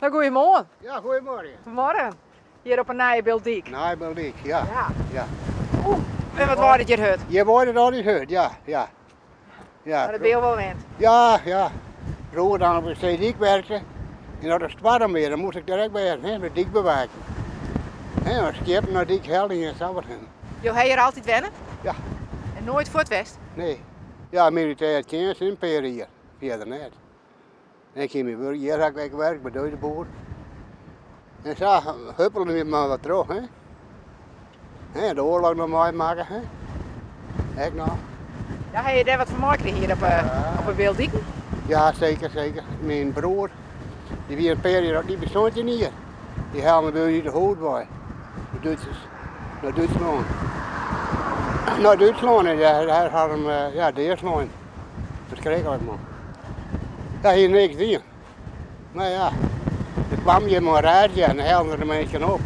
Nou, goedemorgen. Ja, goedemorgen. Goedemorgen. Hier op een Nijenbeeldijk. Nijenbeeldijk, ja. Ja. Oeh, en wat wordt het je hut? Je wordt het al niet gehoord, ja. Maar dat ben je wel wend. Ja. Vroeger dan op de dijk werkte. En dat is warm weer, dan moest ik direct bij de dik bewaken. Als schip naar dik helding en zo wat. Jo, hij hier altijd wennen? Ja. En nooit voor het west? Nee. Ja, militair tjens in Perier. Verder net. En ik ging weer hier heb ik gewerkt bij de boer. En zo huppelde we maar wat terug, hè. De oorlog nog mooi maken, hè. Ik nog. Ja, heb je daar wat van maken hier op een Beeldijk? Ja, zeker. Mijn broer, die weer een periode, die bestond je niet hier. Die haalde me niet de hoofd bij. De Duitsers. Naar Duitsland. Naar Duitsland en daar hadden we de eerste man. Verschrikkelijk man. Ja, hier niks zien. Maar ja, er kwam je maar rijden en dan haalden de mensen op.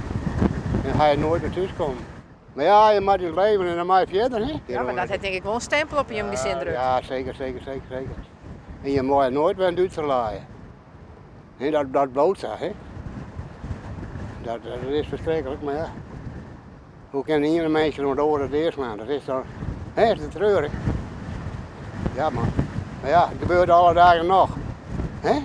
En dan ga je nooit naar thuis komen. Maar ja, je moet je leven en dan moet je verder, hè. Ja, maar dat heeft denk ik wel een stempel op je gezin drukt. Ja, zeker. En je moet nooit bij een Duitser laaien. Dat bloot zo, hè. Dat is verschrikkelijk, maar ja. Hoe kan hier een meisje nog door het eerst maken? Dat is dan, is het treurig. Ja man. Maar ja, het gebeurt alle dagen nog. Hè?